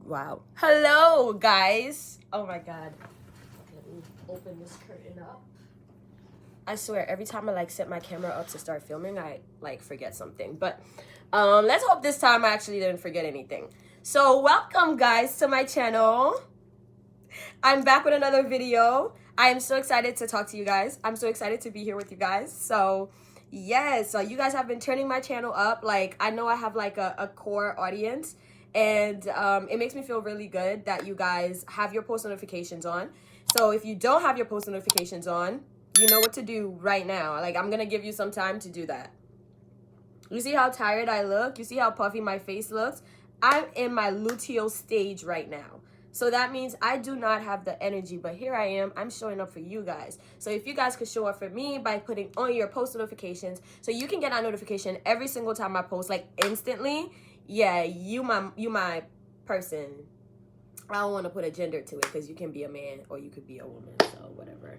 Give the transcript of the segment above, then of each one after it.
Wow. Hello, guys. Oh my god. Let me open this curtain up. I swear, every time I set my camera up to start filming, I forget something. But let's hope this time I actually didn't forget anything. So welcome, guys, to my channel. I'm back with another video. I am so excited to talk to you guys. I'm so excited to be here with you guys. So yes, so you guys have been turning my channel up. I know I have a core audience, and it makes me feel really good that you guys have your post notifications on. So if you don't have your post notifications on, you know what to do right now. I'm gonna give you some time to do that. You see how tired I look? You see how puffy my face looks? I'm in my luteal stage right now. So that means I do not have the energy, but here I am. I'm showing up for you guys. So if you guys could show up for me by putting on your post notifications, so you can get a notification every single time I post, instantly. Yeah, you my person. I don't want to put a gender to it because you can be a man or you could be a woman, so whatever.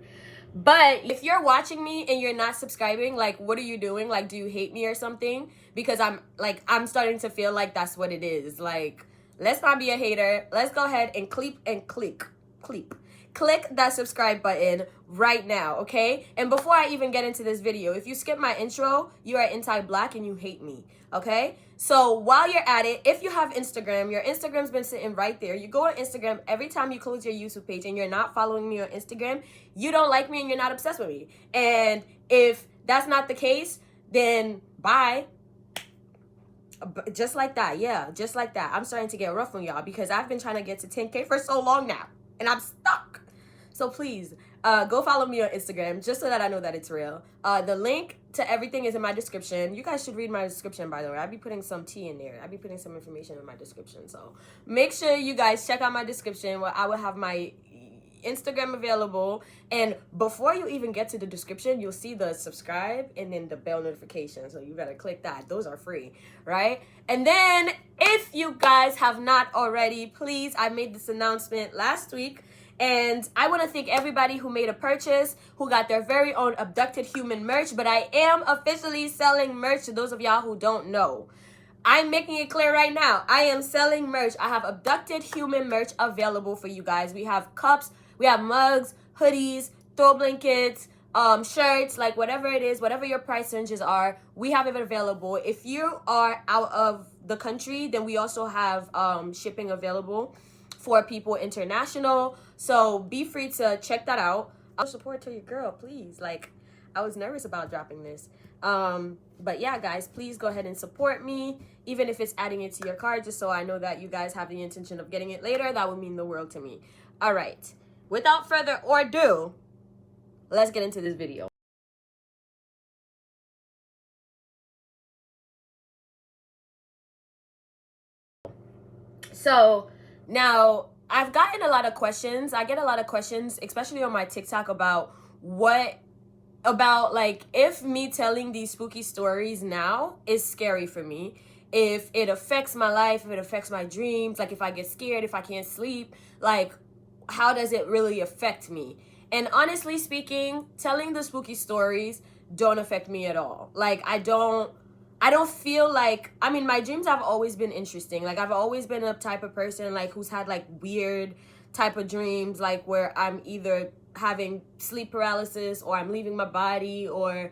But if you're watching me and you're not subscribing, what are you doing? Do you hate me or something? Because I'm starting to feel like that's what it is. Let's not be a hater. Let's go ahead and click that subscribe button right now, okay? And before I even get into this video, if you skip my intro, you are anti-black and you hate me, okay? So while you're at it, if you have Instagram, your Instagram's been sitting right there. You go on Instagram every time you close your YouTube page and you're not following me on Instagram, you don't like me and you're not obsessed with me. And if that's not the case, then bye. Just like that, yeah, just like that. I'm starting to get rough on y'all because I've been trying to get to 10K for so long now, and I'm stuck. So please, go follow me on Instagram just so that I know that it's real. The link to everything is in my description. You guys should read my description, by the way. I'll be putting some tea in there. I'll be putting some information in my description. So make sure you guys check out my description where I will have my Instagram available, and before you even get to the description, you'll see the subscribe and then the bell notification, so you better click that. Those are free, right? And then if you guys have not already, please, I made this announcement last week, and I want to thank everybody who made a purchase, who got their very own abducted human merch. But I am officially selling merch to those of y'all who don't know. I'm making it clear right now. I am selling merch. I have abducted human merch available for you guys. We have cups, we have mugs, hoodies, throw blankets, shirts, whatever it is, whatever your price ranges are, we have it available. If you are out of the country, then we also have shipping available for people international. So be free to check that out. I'll support to your girl, please. I was nervous about dropping this. But yeah, guys, please go ahead and support me, even if it's adding it to your cart, just so I know that you guys have the intention of getting it later. That would mean the world to me. All right. Without further ado, let's get into this video. So now I've gotten a lot of questions. I get a lot of questions, especially on my TikTok, about if me telling these spooky stories now is scary for me, if it affects my life, if it affects my dreams, if I get scared, if I can't sleep, how does it really affect me? And honestly speaking, telling the spooky stories don't affect me at all. I don't feel my dreams have always been interesting. I've always been a type of person who's had weird type of dreams, where I'm either having sleep paralysis or I'm leaving my body, or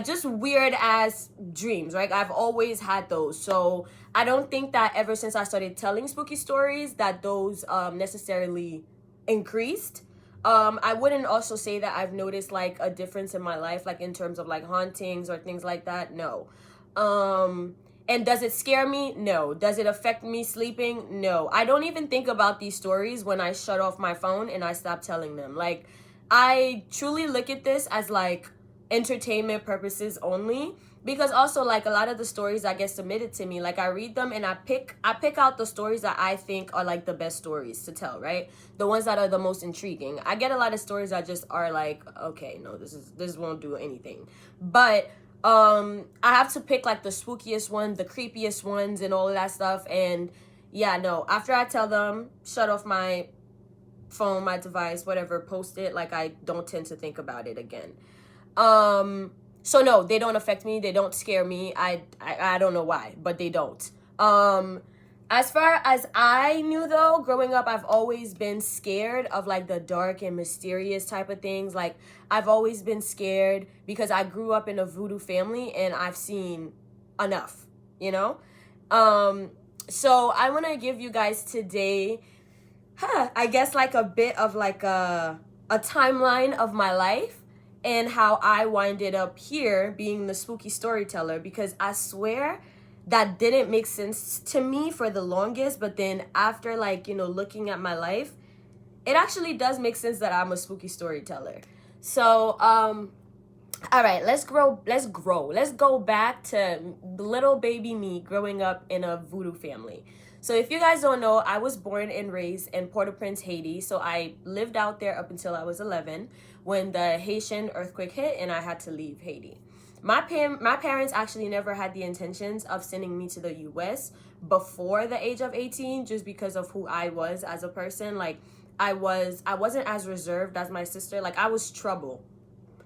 just weird ass dreams, right? I've always had those. So I don't think that ever since I started telling spooky stories that those necessarily increased. I wouldn't also say that I've noticed a difference in my life, in terms of hauntings or things like that. No. And does it scare me? No. Does it affect me sleeping? No. I don't even think about these stories when I shut off my phone and I stop telling them. I truly look at this as entertainment purposes only, because also a lot of the stories that get submitted to me, I read them and I pick out the stories that I think are the best stories to tell, right? The ones that are the most intriguing. I get a lot of stories that just are okay, no, this won't do anything. But I have to pick the spookiest ones, the creepiest ones, and all of that stuff. And yeah, no, after I tell them, shut off my phone, my device, whatever, post it, I don't tend to think about it again. So no, they don't affect me, they don't scare me. I don't know why, but they don't. As far as I knew, though, growing up, I've always been scared of like the dark and mysterious type of things. Like, I've always been scared because I grew up in a voodoo family and I've seen enough, you know? Um, so I want to give you guys today, I guess like a bit of like a timeline of my life and how I winded up here being the spooky storyteller, because I swear that didn't make sense to me for the longest, but then after, like, you know, looking at my life, it actually does make sense that I'm a spooky storyteller. So all right, let's go back to little baby me growing up in a voodoo family. So if you guys don't know, I was born and raised in Port-au-Prince, Haiti. So I lived out there up until I was 11 when the Haitian earthquake hit and I had to leave Haiti. My parents actually never had the intentions of sending me to the US before the age of 18, just because of who I was as a person. Like, I wasn't as reserved as my sister. Like, I was trouble.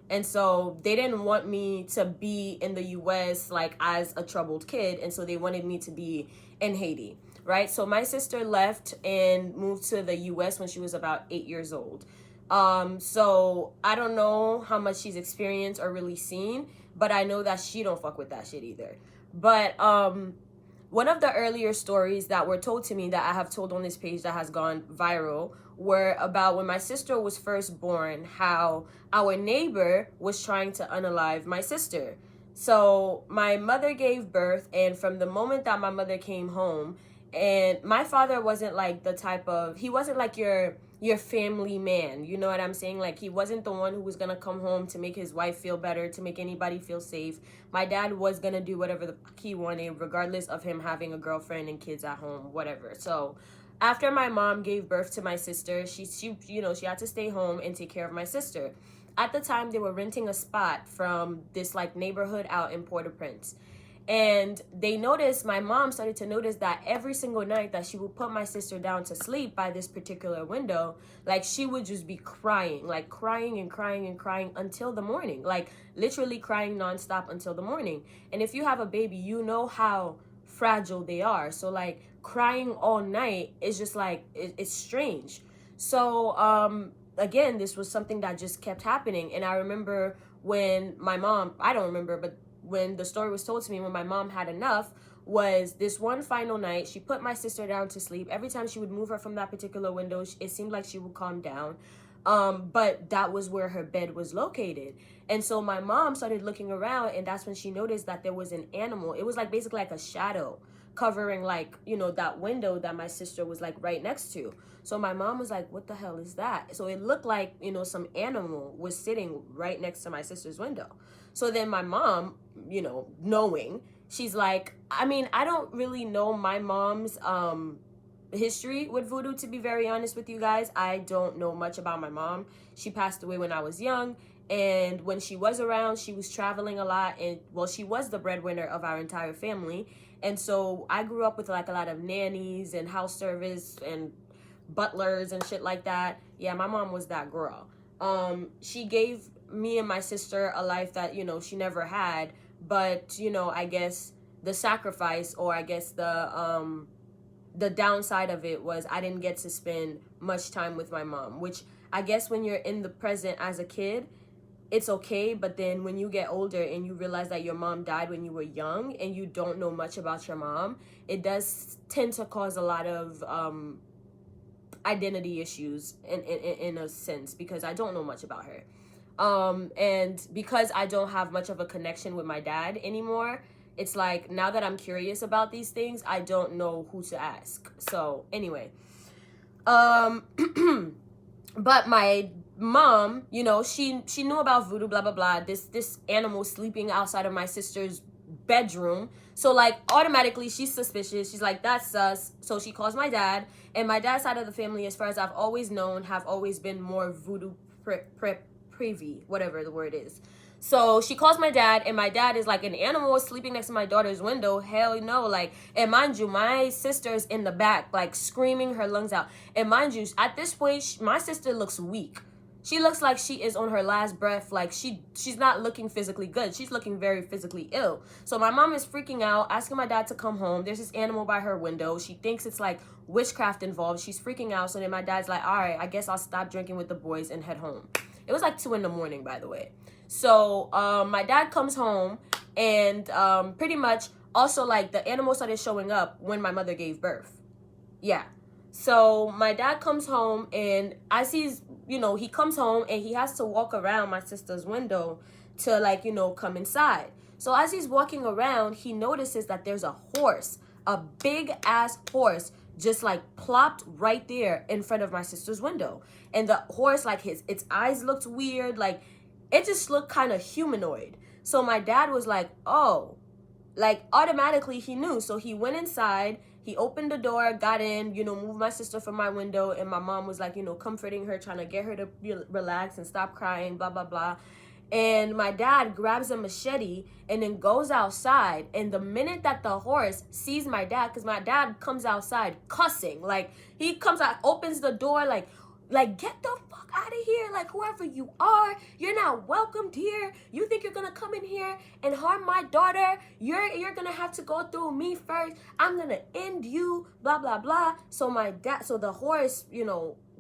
And so they didn't want me to be in the US like as a troubled kid, and so they wanted me to be in Haiti, right? So my sister left and moved to the US when she was about 8 years old. So I don't know how much she's experienced or really seen, but I know that she don't fuck with that shit either. But one of the earlier stories that were told to me that I have told on this page that has gone viral were about when my sister was first born, how our neighbor was trying to unalive my sister. So my mother gave birth, and from the moment that my mother came home, and my father wasn't like the type of, he wasn't like your family man, you know what I'm saying? Like, he wasn't the one who was gonna come home to make his wife feel better, to make anybody feel safe. My dad was gonna do whatever the fuck he wanted, regardless of him having a girlfriend and kids at home, whatever. So after my mom gave birth to my sister, she you know, she had to stay home and take care of my sister. At the time, they were renting a spot from this like neighborhood out in Port-au-Prince. And they noticed, my mom started to notice that every single night that she would put my sister down to sleep by this particular window, like, she would just be crying, like crying and crying and crying until the morning, like literally crying nonstop until the morning. And if you have a baby, you know how fragile they are. So like crying all night is just like, it's strange. So again, this was something that just kept happening. And I remember when my mom, I don't remember, but when the story was told to me, when my mom had enough, was this one final night, she put my sister down to sleep. Every time she would move her from that particular window, it seemed like she would calm down. But that was where her bed was located. And so my mom started looking around, and that's when she noticed that there was an animal. It was like basically like a shadow covering, like, you know, that window that my sister was like right next to. So my mom was like, what the hell is that? So it looked like, you know, some animal was sitting right next to my sister's window. So then my mom, you know, knowing, she's like, I mean, I don't really know my mom's history with voodoo, to be very honest with you guys. I don't know much about my mom. She passed away when I was young, and when she was around, she was traveling a lot, and well, she was the breadwinner of our entire family. And so I grew up with like a lot of nannies and house service and butlers and shit like that. Yeah, my mom was that girl. She gave me and my sister a life that, you know, she never had, but, you know, I guess the sacrifice, or I guess the downside of it was I didn't get to spend much time with my mom, which I guess when you're in the present as a kid, it's okay. But then when you get older and you realize that your mom died when you were young and you don't know much about your mom, it does tend to cause a lot of identity issues in a sense, because I don't know much about her. And because I don't have much of a connection with my dad anymore, it's like, now that I'm curious about these things, I don't know who to ask. So anyway, but my mom, you know, she knew about voodoo, blah, blah, blah, this animal sleeping outside of my sister's bedroom. So like automatically she's suspicious. She's like, that's sus. So she calls my dad, and my dad's side of the family, as far as I've always known, have always been more voodoo privy, whatever the word is. So she calls my dad, and my dad is like, an animal is sleeping next to my daughter's window? Hell no. Like, and mind you, my sister's in the back, like screaming her lungs out. And mind you, at this point, my sister looks weak. She looks like she is on her last breath. Like she's not looking physically good. She's looking very physically ill. So my mom is freaking out, asking my dad to come home. There's this animal by her window. She thinks it's like witchcraft involved. She's freaking out. So then my dad's like, all right, I guess I'll stop drinking with the boys and head home. It was like 2 a.m, by the way. So my dad comes home, and pretty much also like the animal started showing up when my mother gave birth. Yeah. So my dad comes home, and as he's, he comes home and he has to walk around my sister's window to like, come inside. So as he's walking around, he notices that there's a horse, a big ass horse, just like plopped right there in front of my sister's window. And the horse, like its eyes looked weird. Like it just looked kind of humanoid. So my dad was like, oh, like automatically he knew. So he went inside, he opened the door, got in, moved my sister from my window, and my mom was like, comforting her, trying to get her to relax and stop crying, blah, blah, blah. And my dad grabs a machete and then goes outside. And the minute that the horse sees my dad, because my dad comes outside cussing, like he comes out, opens the door, like get the fuck out of here, like whoever you are, you're not welcomed here. You think you're gonna come in here and harm my daughter? You're gonna have to go through me first. I'm gonna end you, blah blah blah. So the horse,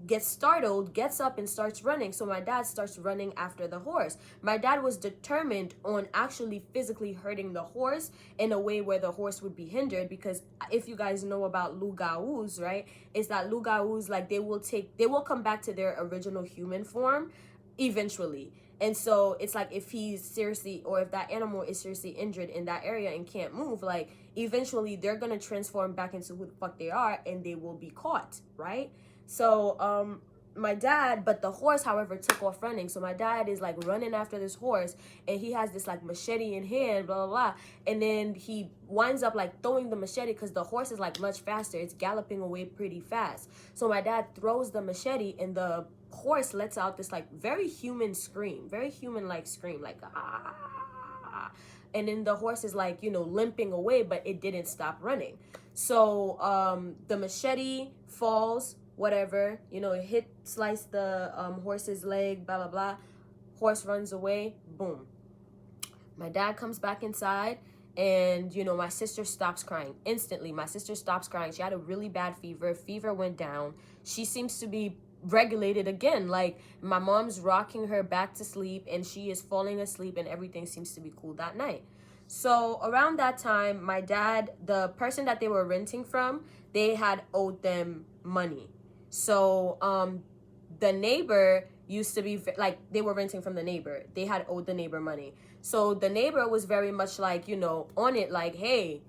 gets startled, gets up and starts running. So my dad starts running after the horse. My dad was determined on actually physically hurting the horse in a way where the horse would be hindered, because if you guys know about loups, right, is that loups, like they will come back to their original human form eventually. And so it's like if that animal is seriously injured in that area and can't move, like eventually they're gonna transform back into who the fuck they are and they will be caught, right? So but the horse, however, took off running. So my dad is like running after this horse, and he has this like machete in hand, blah, blah, blah. And then he winds up like throwing the machete, because the horse is like much faster. It's galloping away pretty fast. So my dad throws the machete, and the horse lets out this like very human scream, very human-like scream, like ah. And then the horse is like, limping away, but it didn't stop running. So the machete falls, whatever, it sliced the horse's leg, blah, blah, blah. Horse runs away, boom. My dad comes back inside, and, my sister stops crying. Instantly, my sister stops crying. She had a really bad fever. Fever went down. She seems to be regulated again. Like, my mom's rocking her back to sleep, and she is falling asleep, and everything seems to be cool that night. So around that time, my dad, the person that they were renting from, they had owed them money. So the neighbor used to be like, they were renting from the neighbor. They had owed the neighbor money. So the neighbor was very much like, on it, like, hey,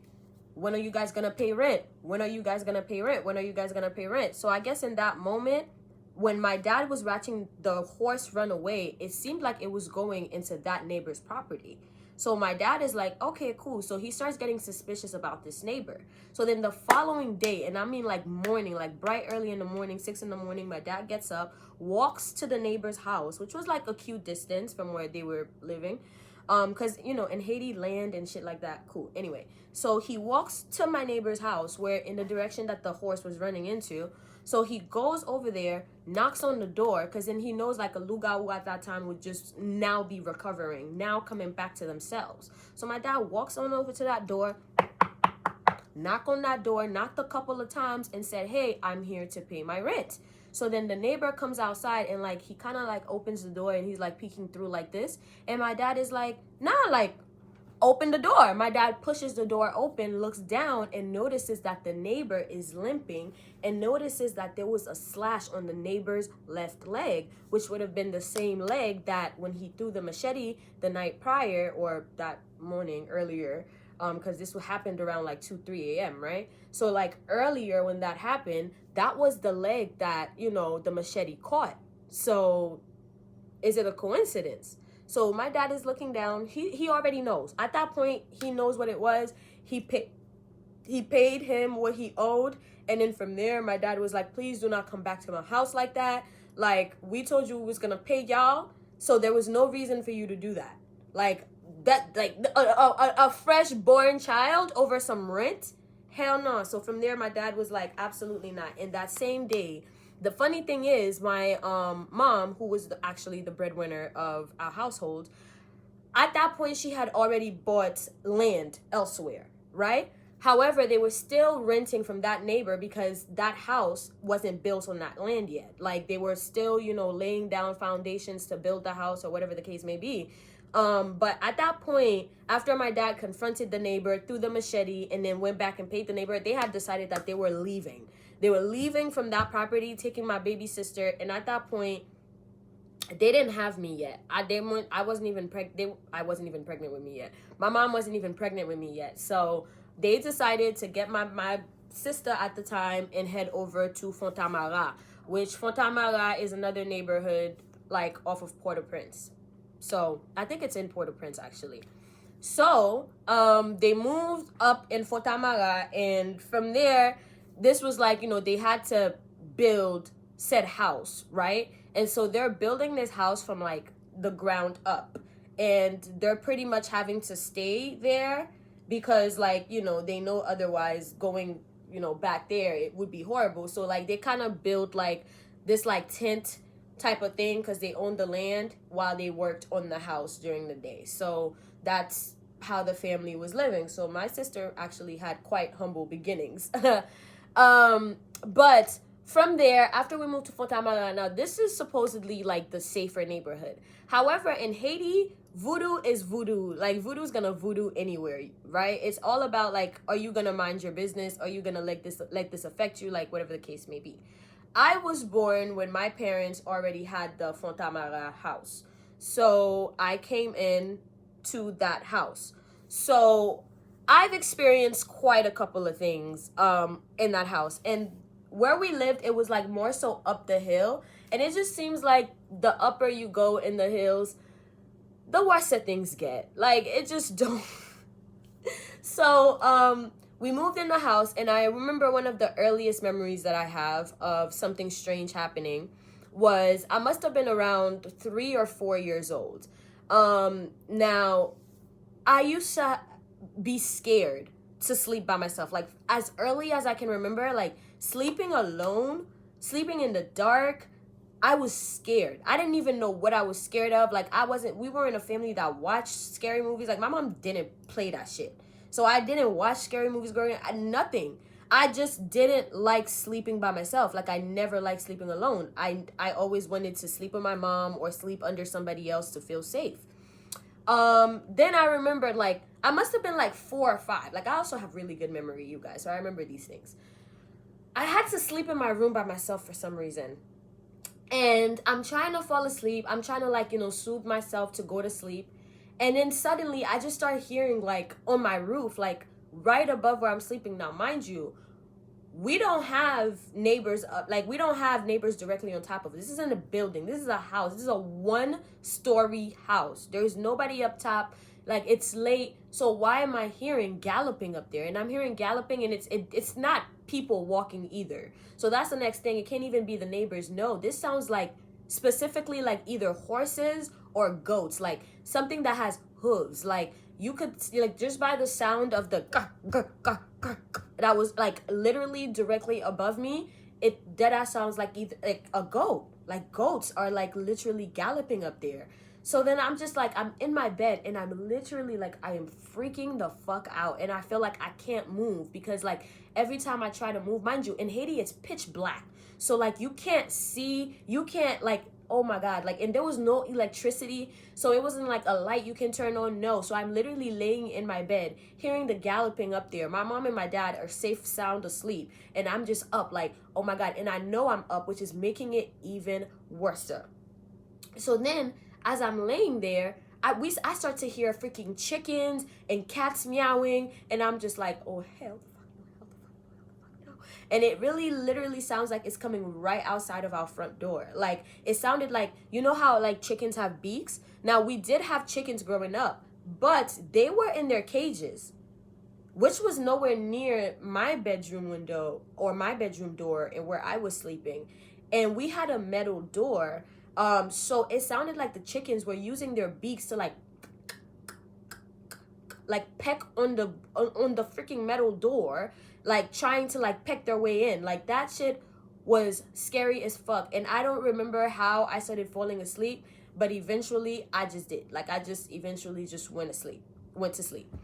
when are you guys gonna pay rent? When are you guys gonna pay rent? When are you guys gonna pay rent? So I guess in that moment, when my dad was watching the horse run away, it seemed like it was going into that neighbor's property. So my dad is like, okay, cool. So he starts getting suspicious about this neighbor. So then the following day, and I mean like morning, like bright early in the morning, 6 a.m, my dad gets up, walks to the neighbor's house, which was like a cute distance from where they were living. Because, in Haiti, land and shit like that, cool. Anyway, so he walks to my neighbor's house, where in the direction that the horse was running into. So he goes over there, knocks on the door, because then he knows like a lugau at that time would just now be recovering, now coming back to themselves. So my dad walks on over to that door, knocked a couple of times, and said, hey, I'm here to pay my rent. So then the neighbor comes outside, and like he kind of like opens the door, and he's like peeking through like this. And my dad is like, nah, like, open the door. My dad pushes the door open, looks down, and notices that the neighbor is limping, and notices that there was a slash on the neighbor's left leg, which would have been the same leg that when he threw the machete the night prior, or that morning earlier, because this happened around like 2-3 a.m, right? So like earlier when that happened, that was the leg that, the machete caught. So is it a coincidence? So my dad is looking down. He already knows. At that point, he knows what it was. He paid him what he owed. And then from there, my dad was like, please do not come back to my house like that. Like, we told you we was going to pay y'all. So there was no reason for you to do that. Like, a fresh born child over some rent? Hell no. So from there, my dad was like, absolutely not. And that same day, The funny thing is, my mom, who was actually the breadwinner of our household, at that point she had already bought land elsewhere, right? However, they were still renting from that neighbor because that house wasn't built on that land yet. Like, they were still, you know, laying down foundations to build the house or whatever the case may be. But at that point, after my dad confronted the neighbor, threw the machete, and then went back and paid the neighbor, they had decided that they were leaving. They were leaving from that property, taking my baby sister, and at that point, they didn't have me yet. I wasn't even pregnant with me yet. My mom wasn't even pregnant with me yet. So they decided to get my sister at the time and head over to Fontamara, which Fontamara is another neighborhood like off of Port-au-Prince. So I think it's in Port-au-Prince actually. So they moved up in Fontamara, and from there, this was like, you know, they had to build said house, right? And so they're building this house from like the ground up, and they're pretty much having to stay there because, like, you know, they know otherwise going, you know, back there it would be horrible. So like they kind of built like this like tent type of thing because they owned the land while they worked on the house during the day. So that's how the family was living. So my sister actually had quite humble beginnings. But from there, after we moved to Fontamara, now this is supposedly like the safer neighborhood. However, in Haiti, voodoo is voodoo. Like, voodoo's gonna voodoo anywhere, right? It's all about like, are you gonna mind your business? Are you gonna let this affect you? Like, whatever the case may be. I was born when my parents already had the Fontamara house. So I came in to that house. So I've experienced quite a couple of things in that house. And where we lived, it was like more so up the hill. And it just seems like the upper you go in the hills, the worse that things get. Like, it just don't. So we moved in the house, and I remember one of the earliest memories that I have of something strange happening was I must have been around 3 or 4 years old. Now, I used to be scared to sleep by myself. Like, as early as I can remember, like, sleeping alone, sleeping in the dark, I was scared. I didn't even know what I was scared of. Like, we were in a family that watched scary movies. Like, my mom didn't play that shit. So I didn't watch scary movies growing up. Nothing. I just didn't like sleeping by myself. Like, I never liked sleeping alone. I always wanted to sleep with my mom or sleep under somebody else to feel safe. Then I remembered, like, I must have been like 4 or 5. Like, I also have really good memory, you guys. So I remember these things. I had to sleep in my room by myself for some reason. And I'm trying to fall asleep. I'm trying to, like, you know, soothe myself to go to sleep. And then suddenly I just started hearing, like, on my roof, like, right above where I'm sleeping. Now, mind you, we don't have neighbors we don't have neighbors directly on top of us. This isn't a building. This is a house. This is a 1-story house. There's nobody up top. Like, it's late. So why am I hearing galloping up there? And I'm hearing galloping, and it's not people walking either. So that's the next thing. It can't even be the neighbors. No, this sounds like specifically like either horses or goats, like something that has hooves. Like, you could, like, just by the sound of the that was like literally directly above me, it deadass sounds like either like a goat. Like, goats are like literally galloping up there. So then I'm just like, I'm in my bed, and I'm literally like, I am freaking the fuck out, and I feel like I can't move because, like, every time I try to move, mind you, in Haiti it's pitch black. So, like, you can't see, you can't, like, oh my God, like, and there was no electricity, so it wasn't like a light you can turn on. No. So I'm literally laying in my bed, hearing the galloping up there. My mom and my dad are safe, sound asleep, and I'm just up like, oh my God. And I know I'm up, which is making it even worse. So then, as I'm laying there, I start to hear freaking chickens and cats meowing, and I'm just like, oh, hell the fuck no, hell the fuck no, hell the fuck no. And it really literally sounds like it's coming right outside of our front door. Like, it sounded like, you know how like chickens have beaks? Now, we did have chickens growing up, but they were in their cages, which was nowhere near my bedroom window or my bedroom door and where I was sleeping. And we had a metal door. So it sounded like the chickens were using their beaks to like peck on the freaking metal door, like trying to like peck their way in. Like, that shit was scary as fuck. And I don't remember how I started falling asleep, but eventually I just did. Like, I just eventually just went to sleep.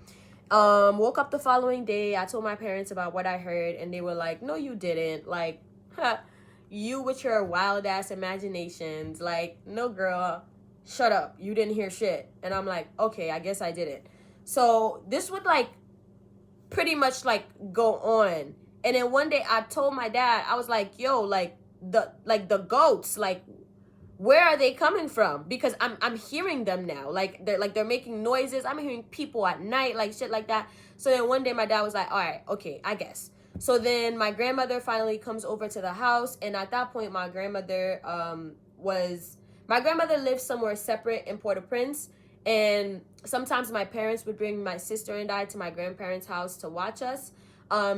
Woke up the following day. I told my parents about what I heard, and they were like, no, you didn't. Like, you with your wild ass imaginations. Like, no, girl, shut up. You didn't hear shit. And I'm like, okay, I guess I didn't. So this would like pretty much like go on. And then one day I told my dad, I was like, yo, like the goats, like, where are they coming from? Because I'm hearing them now. Like they're making noises. I'm hearing people at night, like shit like that. So then one day my dad was like, all right, okay, I guess. So then my grandmother finally comes over to the house, and at that point my grandmother lived somewhere separate in Port-au-Prince, and sometimes my parents would bring my sister and I to my grandparents' house to watch us,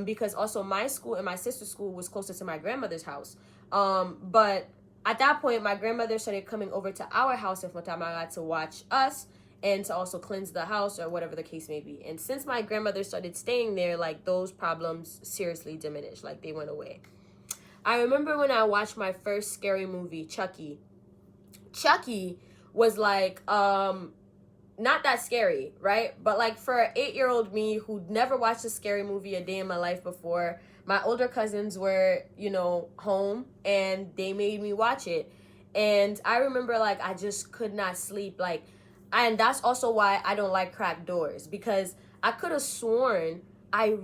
because also my school and my sister's school was closer to my grandmother's house. But at that point, my grandmother started coming over to our house in Fontamara to watch us and to also cleanse the house or whatever the case may be. And since my grandmother started staying there, like, those problems seriously diminished. Like, they went away. I remember when I watched my first scary movie, Chucky. Chucky was like, not that scary, right? But like for an 8-year-old me who'd never watched a scary movie a day in my life before, my older cousins were, you know, home, and they made me watch it. And I remember, like, I just could not sleep. Like, and that's also why I don't like cracked doors, because I could have sworn I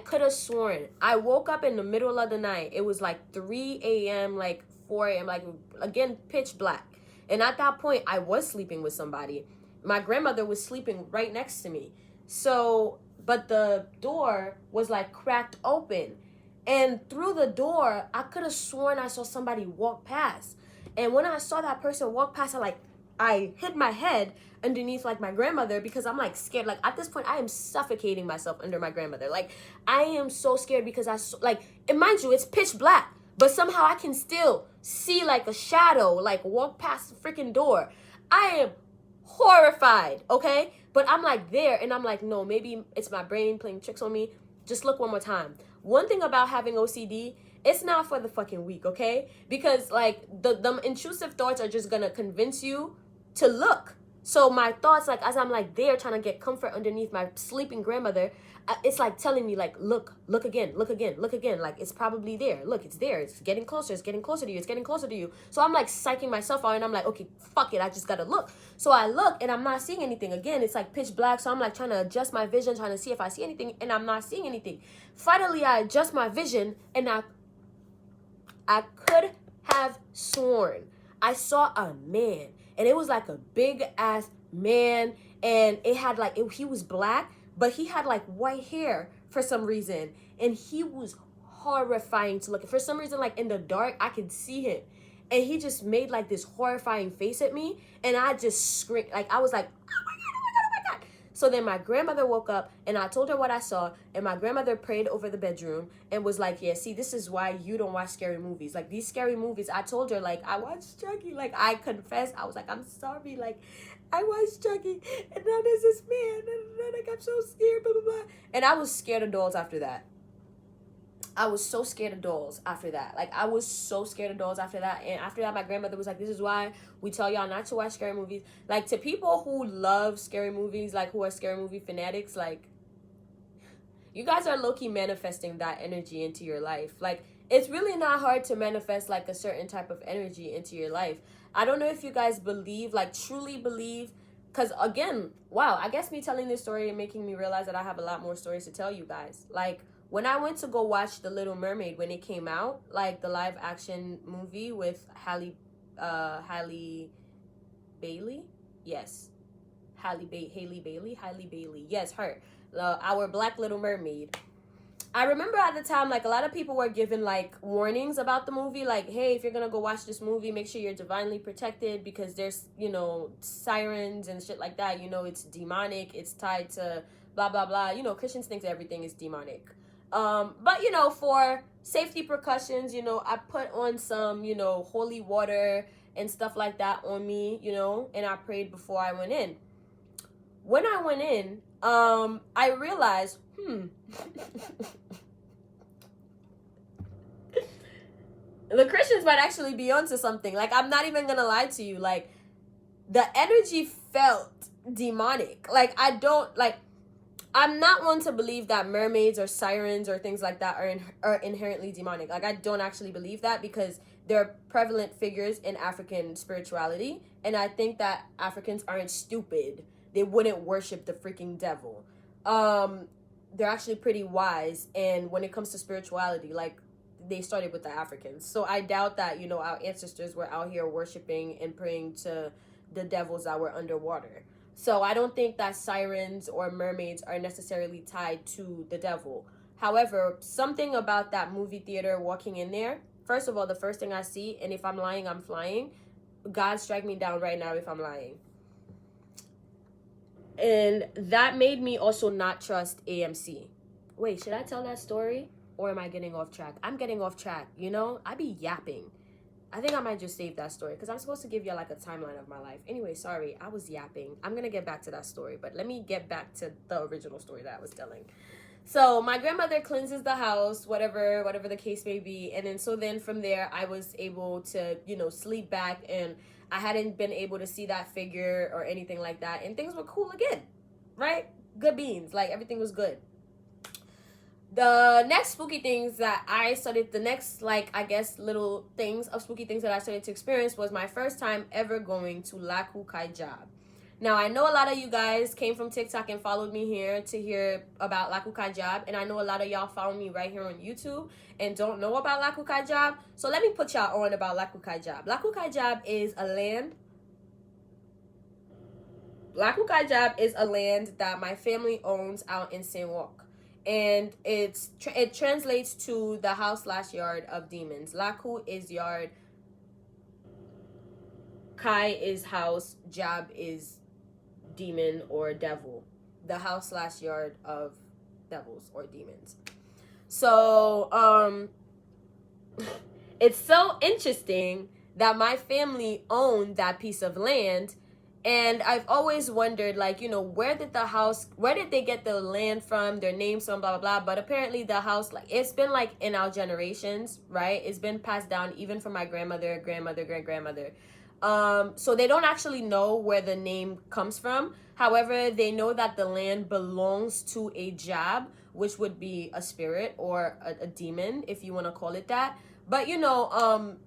could have sworn I woke up in the middle of the night. It was like 3 a.m., like 4 a.m., like, again, pitch black. And at that point, I was sleeping with somebody. My grandmother was sleeping right next to me. So, but the door was like cracked open. And through the door, I could have sworn I saw somebody walk past. And when I saw that person walk past, I hit my head underneath like my grandmother, because I'm like scared. Like, at this point, I am suffocating myself under my grandmother. Like, I am so scared because and mind you, it's pitch black, but somehow I can still see like a shadow like walk past the freaking door. I am horrified, okay? But I'm like there, and I'm like, no, maybe it's my brain playing tricks on me. Just look one more time. One thing about having OCD, it's not for the fucking weak, okay? Because like the intrusive thoughts are just gonna convince you to look. So my thoughts, like, as I'm like there trying to get comfort underneath my sleeping grandmother, it's like telling me, like, look again, like, it's probably there. Look, it's there. It's getting closer to you. It's getting closer to you. So I'm like psyching myself out, and I'm like, okay, fuck it, I just gotta look. So I look, and I'm not seeing anything. Again, it's like pitch black. So I'm like trying to adjust my vision, trying to see if I see anything, and I'm not seeing anything. Finally, I adjust my vision, and I could have sworn I saw a man, and it was like a big ass man, and it had like, he was black, but he had like white hair for some reason, and he was horrifying to look at. For some reason, like in the dark, I could see him, and he just made like this horrifying face at me, and I just screamed. Like, I was like, oh my god, oh my god, oh my god. So then my grandmother woke up, and I told her what I saw, and my grandmother prayed over the bedroom and was like, yeah, see, this is why you don't watch scary movies. Like, these scary movies, I told her, like, I watched Chucky. Like, I confessed. I was like, I'm sorry, like, I watched Chucky, and now there's this man, and like, I'm so scared, blah, blah, blah. And I was scared of dolls after that. I was so scared of dolls after that. Like, I was so scared of dolls after that. And after that, my grandmother was like, this is why we tell y'all not to watch scary movies. Like, to people who love scary movies, like, who are scary movie fanatics, like, you guys are low-key manifesting that energy into your life. Like, it's really not hard to manifest, like, a certain type of energy into your life. I don't know if you guys believe, like, truly believe, because, again, wow, I guess me telling this story and making me realize that I have a lot more stories to tell you guys. Like, when I went to go watch The Little Mermaid when it came out, like the live action movie with Halle Bailey, yes, Halle Bailey, yes, her, our Black Little Mermaid. I remember at the time, like, a lot of people were given like warnings about the movie, like, hey, if you're gonna go watch this movie, make sure you're divinely protected, because there's, you know, sirens and shit like that. You know, it's demonic. It's tied to blah blah blah. You know, Christians think everything is demonic. But, you know, for safety precautions, you know, I put on some, you know, holy water and stuff like that on me, you know, and I prayed before I went in. When I went in, I realized, The Christians might actually be onto something. Like, I'm not even gonna lie to you. Like, the energy felt demonic. Like, I'm not one to believe that mermaids or sirens or things like that are inherently demonic. Like, I don't actually believe that, because they're prevalent figures in African spirituality, and I think that Africans aren't stupid. They wouldn't worship the freaking devil. They're actually pretty wise, and when it comes to spirituality, like, they started with the Africans. So I doubt that, you know, our ancestors were out here worshiping and praying to the devils that were underwater. So I don't think that sirens or mermaids are necessarily tied to the devil. However, something about that movie theater, walking in there, first of all, the first thing I see, and if I'm lying, I'm flying. God strike me down right now if I'm lying. And that made me also not trust AMC. Wait, should I tell that story? Or am I getting off track? I'm getting off track, you know? I be yapping. I think I might just save that story, because I'm supposed to give you like a timeline of my life. Anyway, sorry, I was yapping. I'm going to get back to that story, but let me get back to the original story that I was telling. So my grandmother cleanses the house, whatever the case may be. And then from there, I was able to, you know, sleep back, and I hadn't been able to see that figure or anything like that. And things were cool again, right? Good beans. Like, everything was good. The next spooky things that I started, the next, like, I guess, little things of spooky things that I started to experience was my first time ever going to Laku Kaijab. Now, I know a lot of you guys came from TikTok and followed me here to hear about Laku Kaijab, and I know a lot of y'all follow me right here on YouTube and don't know about Laku Kaijab. So let me put y'all on about Laku Kaijab. Laku Kaijab is a land. Laku Kaijab is a land that my family owns out in Saint-Roch. And it translates to the house/yard of demons. Laku is yard, Kai is house, Jab is demon or devil. The house/yard of devils or demons. So it's so interesting that my family owned that piece of land. And I've always wondered, like, you know, where did they get the land from, their names from, blah, blah, blah. But apparently the house, like, it's been, like, in our generations, right? It's been passed down even from my grandmother, great-grandmother. So they don't actually know where the name comes from. However, they know that the land belongs to a Jab, which would be a spirit or a demon, if you want to call it that. But, you know,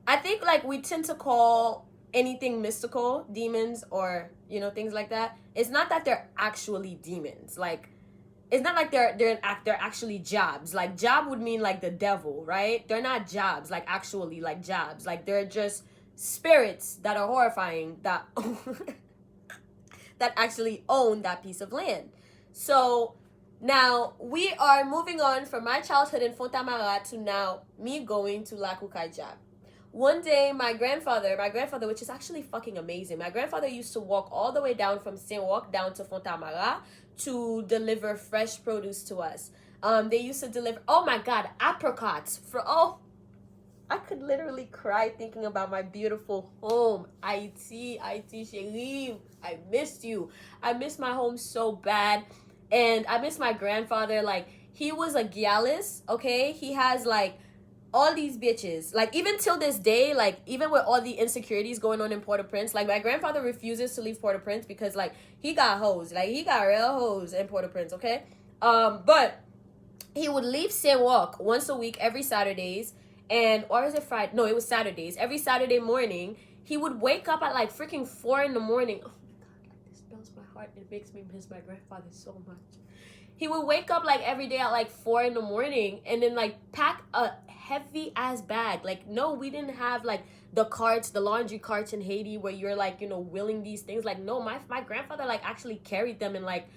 I think, like, we tend to call anything mystical demons, or, you know, things like that. It's not that they're actually demons. Like, it's not like they're actually Jabs. Like, Jab would mean like the devil, right? They're not Jabs, like, actually, like, Jabs. Like, they're just spirits that are horrifying, that that actually own that piece of land. So now we are moving on from my childhood in Fontamara to now me going to Laku Kaijab. One day, my grandfather, which is actually fucking amazing. My grandfather used to walk all the way down from Saint-Roch down to Fontamara to deliver fresh produce to us. They used to deliver, oh my God, apricots. I could literally cry thinking about my beautiful home. Haiti, chérie, I missed you. I miss my home so bad. And I miss my grandfather. Like, he was a Gialis, okay? He has, like, all these bitches, like, even till this day, like, even with all the insecurities going on in Port-au-Prince, like, my grandfather refuses to leave Port-au-Prince because, like, he got hoes, like, he got real hoes in Port-au-Prince, okay? But he would leave Saint-Roch once a week, every Saturdays, or is it Friday? No, it was Saturdays. Every Saturday morning, he would wake up at, like, freaking 4 in the morning. Oh my God, like, this melts my heart. It makes me miss my grandfather so much. He would wake up, like, every day at, like, 4 in the morning and then, like, pack a heavy ass bag. Like, no, we didn't have, like, the laundry carts in Haiti where you're, like, you know, wheeling these things. Like, no, my grandfather, like, actually carried them in, like,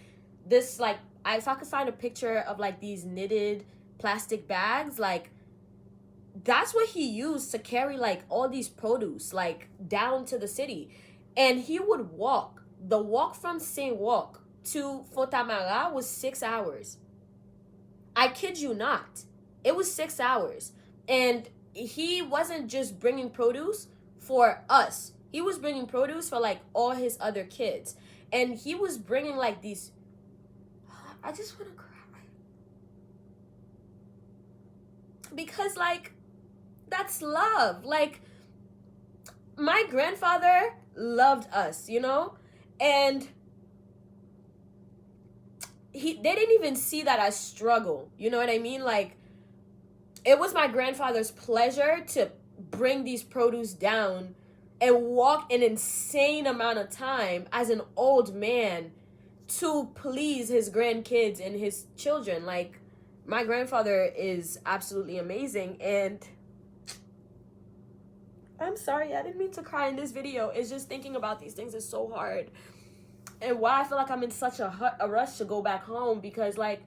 this, like, if I could find a picture of, like, these knitted plastic bags, like, that's what he used to carry, like, all these produce, like, down to the city. And he would walk. The walk from Saint-Roch to Fontamara was 6 hours. I kid you not. It was 6 hours. And he wasn't just bringing produce for us. He was bringing produce for, like, all his other kids. And he was bringing, like, these... I just want to cry. Because, like, That's love. Like, my grandfather loved us, you know? And they didn't even see that as struggle. You know what I mean? Like, it was my grandfather's pleasure to bring these produce down and walk an insane amount of time as an old man to please his grandkids and his children. Like, my grandfather is absolutely amazing. And I'm sorry, I didn't mean to cry in this video. It's just thinking about these things is so hard. And why I feel like I'm in such a rush to go back home, because, like,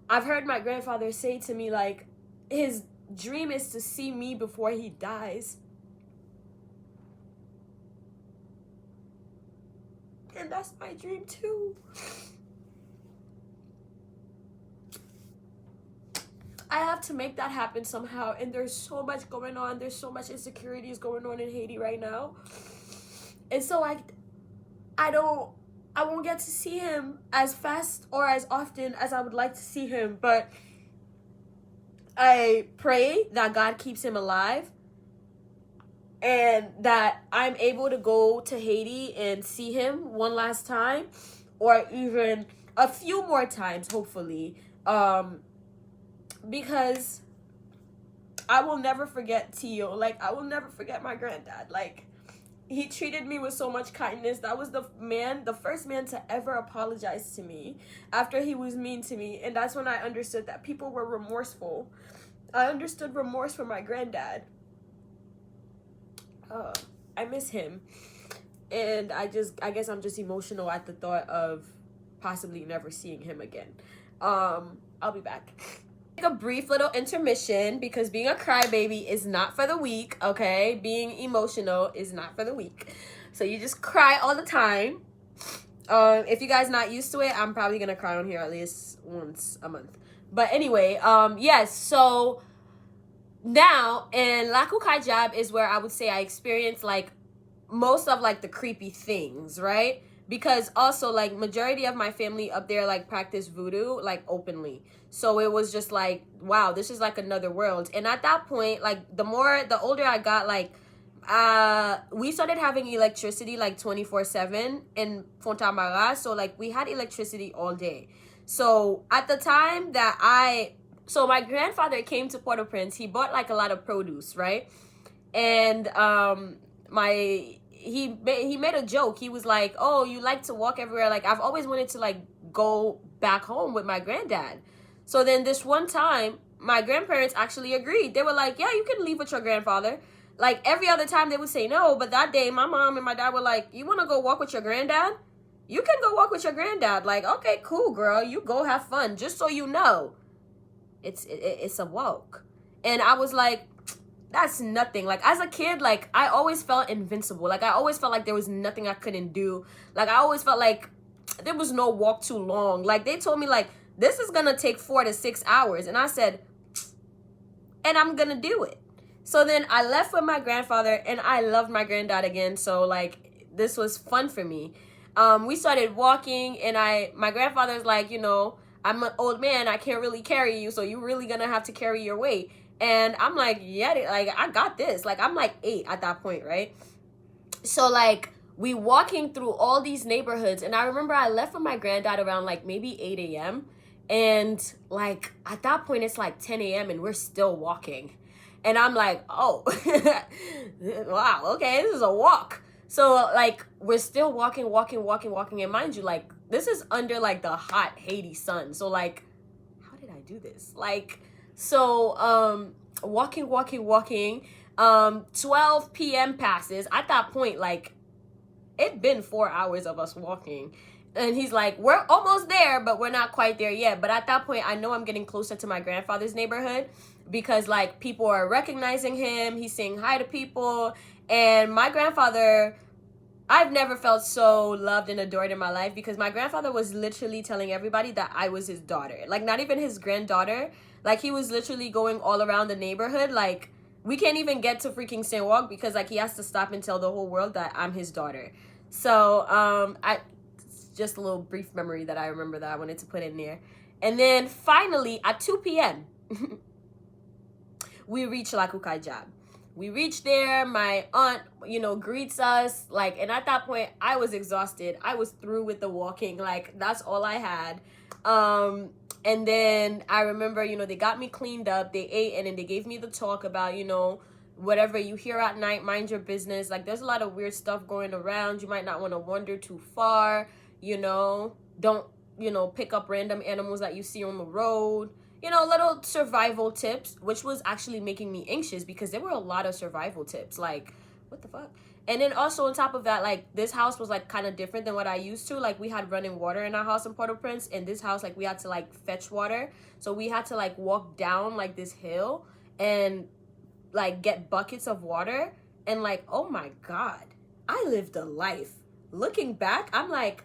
I've heard my grandfather say to me, like, his dream is to see me before he dies. And that's my dream too. I have to make that happen somehow. And there's so much going on. There's so much insecurities going on in Haiti right now. And so I won't get to see him as fast or as often as I would like to see him. But I pray that God keeps him alive and that I'm able to go to Haiti and see him one last time, or even a few more times, hopefully. Because I will never forget Tio. Like, I will never forget my granddad. Like, he treated me with so much kindness. That was the first man to ever apologize to me after he was mean to me. And that's when I understood that people were remorseful. I understood remorse for my granddad. I miss him. And I guess I'm just emotional at the thought of possibly never seeing him again. I'll be back. Take a brief little intermission, because being a crybaby is not for the weak, okay? Being emotional is not for the weak. So you just cry all the time. If you guys not used to it, I'm probably gonna cry on here at least once a month. But anyway, yes, so now in Laku Kaijab is where I would say I experienced like most of like the creepy things, right? Because also, like, majority of my family up there like practice voodoo like openly. So it was just like, wow, this is like another world. And at that point, like, the older I got, like, we started having electricity like 24/7 in Fontamara. So like we had electricity all day. So at the time that so my grandfather came to Port-au-Prince, he bought like a lot of produce, right? And he made a joke. He was like, oh, you like to walk everywhere. Like, I've always wanted to like go back home with my granddad. So then this one time, my grandparents actually agreed. They were like, yeah, you can leave with your grandfather. Like, every other time they would say no, but that day my mom and my dad were like, you want to go walk with your granddad? You can go walk with your granddad. Like, okay, cool, girl. You go have fun. Just so you know, it's a walk. And I was like, that's nothing. Like, as a kid, like, I always felt invincible. Like, I always felt like there was nothing I couldn't do. Like, I always felt like there was no walk too long. Like, they told me, like, this is gonna take 4 to 6 hours. And I said, and I'm gonna do it. So then I left with my grandfather, and I loved my granddad again. So, like, this was fun for me. We started walking, and my grandfather's like, you know, I'm an old man. I can't really carry you, so you're really gonna have to carry your weight. And I'm like, yeah, like, I got this. Like, I'm like 8 at that point, right? So, like, we walking through all these neighborhoods, and I remember I left with my granddad around, like, maybe 8 a.m. And, like, at that point, it's, like, 10 a.m., and we're still walking. And I'm like, oh, wow, okay, this is a walk. So, like, we're still walking. And mind you, like, this is under, like, the hot Haiti sun. So, like, how did I do this? Like, so, walking. 12 p.m. passes. At that point, like, it'd been 4 hours of us walking. And he's like, we're almost there, but we're not quite there yet. But at that point, I know I'm getting closer to my grandfather's neighborhood because, like, people are recognizing him. He's saying hi to people. And my grandfather, I've never felt so loved and adored in my life because my grandfather was literally telling everybody that I was his daughter. Like, not even his granddaughter. Like, he was literally going all around the neighborhood. Like, we can't even get to freaking St. Walk because, like, he has to stop and tell the whole world that I'm his daughter. So, just a little brief memory that I remember that I wanted to put in there. And then finally at 2 p.m. we reached Laku Kaijab. We reach there, my aunt, you know, greets us, like, and at that point, I was exhausted. I was through with the walking, like, that's all I had. And then I remember, you know, they got me cleaned up, they ate, and then they gave me the talk about, you know, whatever you hear at night, mind your business. Like, there's a lot of weird stuff going around. You might not want to wander too far, you know. Don't, you know, pick up random animals that you see on the road. You know, little survival tips, which was actually making me anxious because there were a lot of survival tips. Like, what the fuck? And then also on top of that, like, this house was like kind of different than what I used to. Like, we had running water in our house in Port-au-Prince. In this house, like, we had to like fetch water. So we had to like walk down like this hill and like get buckets of water. And like, oh my God, I lived a life. Looking back, I'm like,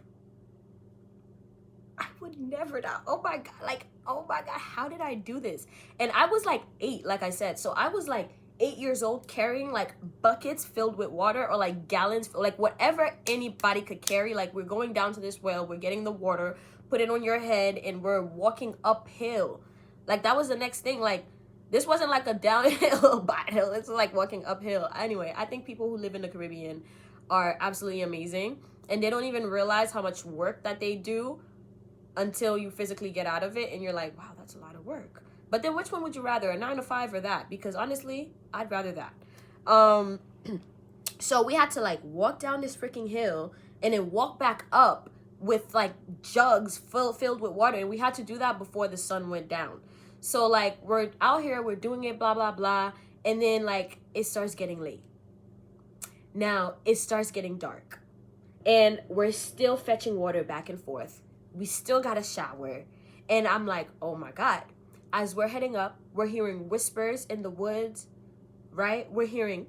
I would never die. Oh my God, like, oh my God, how did I do this? And I was like 8, like I said. So I was like 8 years old carrying like buckets filled with water, or like gallons, like whatever anybody could carry. Like, we're going down to this well, we're getting the water, put it on your head, and we're walking uphill. Like, that was the next thing. Like, this wasn't like a downhill bike hill. It's like walking uphill. Anyway, I think people who live in the Caribbean are absolutely amazing, and they don't even realize how much work that they do until you physically get out of it and you're like, wow, that's a lot of work. But then which one would you rather, a 9 to 5 or that? Because honestly, I'd rather that. So we had to like walk down this freaking hill and then walk back up with like jugs filled with water, and we had to do that before the sun went down. So like, we're out here, we're doing it, blah blah blah, and then like it starts getting late. Now it starts getting dark and we're still fetching water back and forth. We still got a shower. And I'm like, oh my God. As we're heading up, we're hearing whispers in the woods, right? We're hearing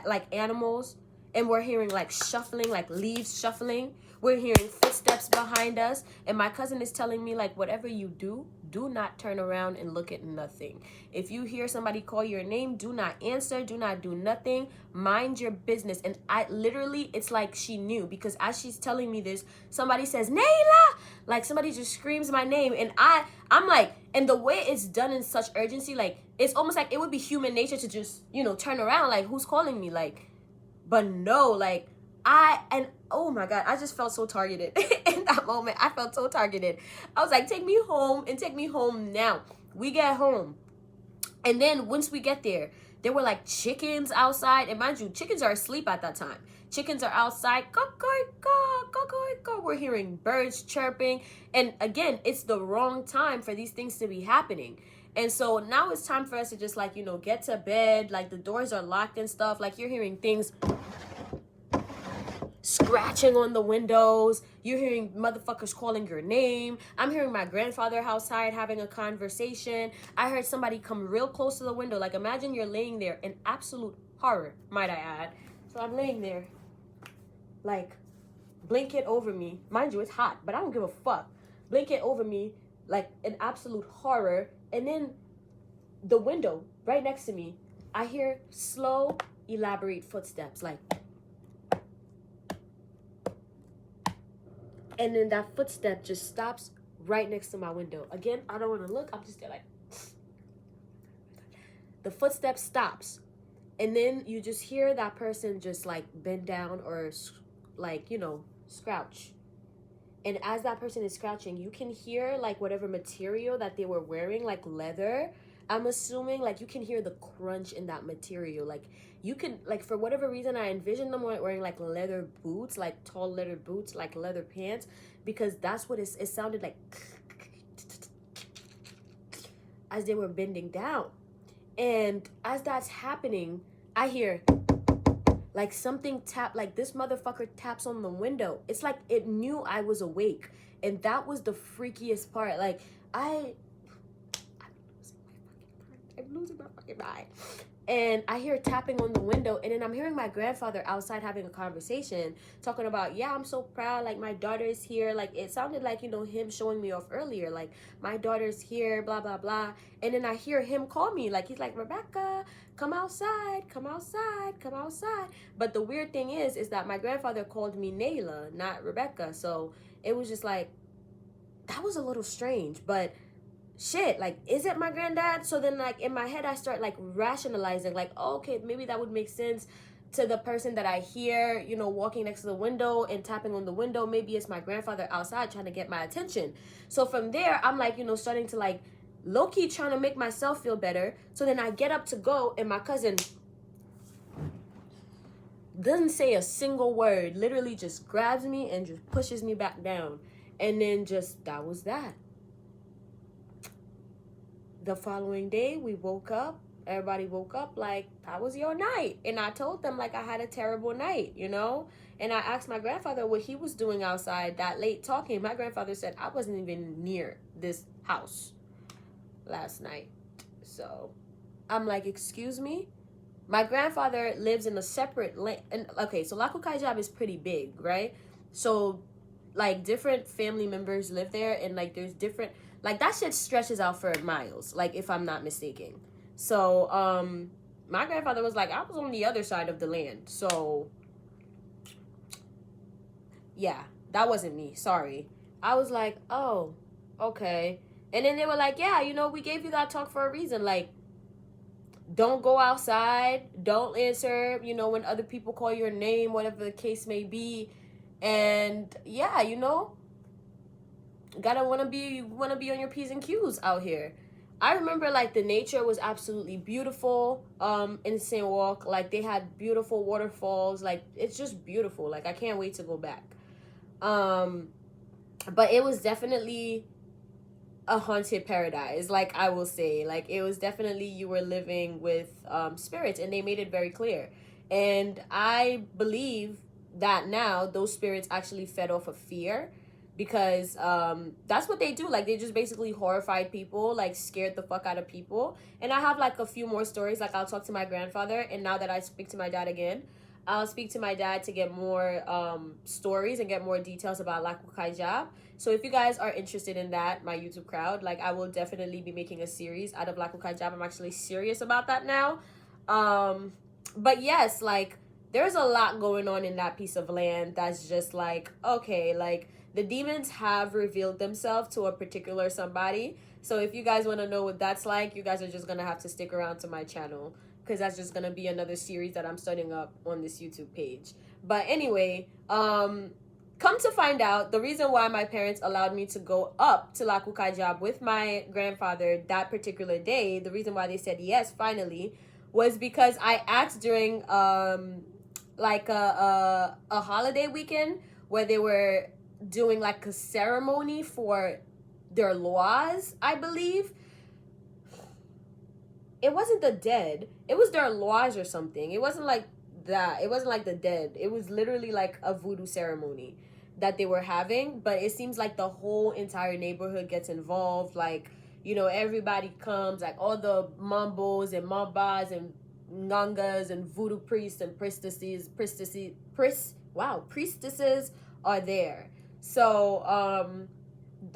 like animals. And we're hearing like shuffling, like leaves shuffling. We're hearing footsteps behind us. And my cousin is telling me, like, whatever you do, do not turn around and look at nothing. If you hear somebody call your name, do not answer, do not do nothing, mind your business. And I literally, it's like she knew, because as she's telling me this, somebody says, Nayla, like somebody just screams my name. And I'm like, and the way it's done in such urgency, like, it's almost like it would be human nature to just, you know, turn around, like, who's calling me? Like, but no, like, and oh my God, I just felt so targeted in that moment. I felt so targeted. I was like, take me home and take me home now. We get home. And then once we get there, there were like chickens outside. And mind you, chickens are asleep at that time. Chickens are outside. We're hearing birds chirping. And again, it's the wrong time for these things to be happening. And so now it's time for us to just like, you know, get to bed. Like, the doors are locked and stuff. Like, you're hearing things scratching on the windows. You're hearing motherfuckers calling your name. I'm hearing my grandfather outside having a conversation. I heard somebody come real close to the window. Like, imagine you're laying there in absolute horror, might I add. So I'm laying there, like, blanket over me. Mind you, it's hot, but I don't give a fuck. Blanket over me, like, in absolute horror. And then the window right next to me, I hear slow, elaborate footsteps, like, and then that footstep just stops right next to my window. Again, I don't want to look. I'm just there like, the footstep stops. And then you just hear that person just like bend down or like, you know, scrouch. And as that person is scrouching, you can hear like whatever material that they were wearing, like leather, I'm assuming, like, you can hear the crunch in that material. Like, you can, like, for whatever reason, I envisioned them wearing, like, leather boots, like, tall leather boots, like, leather pants, because that's what it sounded like as they were bending down. And as that's happening, I hear, like, something tap, like, this motherfucker taps on the window. It's like it knew I was awake. And that was the freakiest part. Like, I'm losing my fucking mind. And I hear tapping on the window, and then I'm hearing my grandfather outside having a conversation, talking about, yeah, I'm so proud, like, my daughter is here. Like, it sounded like, you know, him showing me off earlier, like, my daughter's here, blah, blah, blah. And then I hear him call me, like, he's like, Rebecca, come outside, come outside, come outside. But the weird thing is that my grandfather called me Nayla, not Rebecca. So it was just like, that was a little strange. But shit, like, is it my granddad? So then, like, in my head, I start, like, rationalizing, like, oh, okay, maybe that would make sense to the person that I hear, you know, walking next to the window and tapping on the window. Maybe it's my grandfather outside trying to get my attention. So from there, I'm, like, you know, starting to, like, low-key trying to make myself feel better. So then I get up to go, and my cousin doesn't say a single word, literally just grabs me and just pushes me back down. And then just, that was that. The following day, we woke up. Everybody woke up like, that was your night. And I told them, like, I had a terrible night, you know? And I asked my grandfather what he was doing outside that late talking. My grandfather said, I wasn't even near this house last night. So I'm like, excuse me? My grandfather lives in a separate land. And okay, so Laku Kaijab is pretty big, right? So, like, different family members live there, and, like, there's different, like, that shit stretches out for miles, like, if I'm not mistaken. So, my grandfather was like, I was on the other side of the land. So, yeah, that wasn't me. Sorry. I was like, oh, okay. And then they were like, yeah, you know, we gave you that talk for a reason. Like, don't go outside. Don't answer, you know, when other people call your name, whatever the case may be. And yeah, you know, gotta wanna be on your P's and Q's out here. I remember, like, the nature was absolutely beautiful in St. Walk. Like, they had beautiful waterfalls. Like, it's just beautiful. Like, I can't wait to go back. But it was definitely a haunted paradise, like, I will say. Like, it was definitely, you were living with spirits, and they made it very clear. And I believe that now those spirits actually fed off of fear, because that's what they do. Like, they just basically horrified people, like, scared the fuck out of people. And I have, like, a few more stories. Like, I'll talk to my grandfather, and now that I speak to my dad again, I'll speak to my dad to get more stories and get more details about Laku Kaijab. So if you guys are interested in that, my YouTube crowd, like, I will definitely be making a series out of Laku Kaijab. I'm actually serious about that now. But yes, like, there's a lot going on in that piece of land that's just like, okay, like, the demons have revealed themselves to a particular somebody. So if you guys want to know what that's like, you guys are just going to have to stick around to my channel, because that's just going to be another series that I'm starting up on this YouTube page. But anyway, come to find out, the reason why my parents allowed me to go up to Laku Kaijab with my grandfather that particular day, the reason why they said yes, finally, was because I asked during like a holiday weekend where they were doing, like, a ceremony for their laws, I believe. It wasn't the dead. It was their laws or something. It wasn't like that. It wasn't like the dead. It was literally like a voodoo ceremony that they were having. But it seems like the whole entire neighborhood gets involved. Like, you know, everybody comes. Like, all the mambos and mambas and ngangas and voodoo priests and priestesses are there. So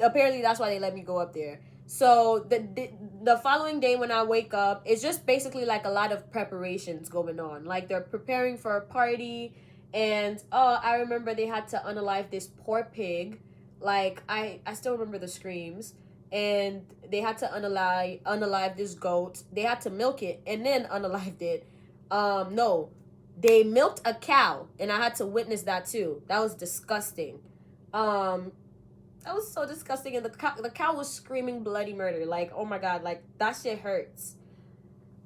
apparently that's why they let me go up there. So the following day when I wake up, it's just basically like a lot of preparations going on. Like, they're preparing for a party, and I remember they had to unalive this poor pig. Like, I still remember the screams. And they had to unalive this goat. They had to milk it and then unalived it. No, they milked a cow, and I had to witness that too. That was disgusting. That was so disgusting. And the cow was screaming bloody murder. Like, oh my God, like, that shit hurts.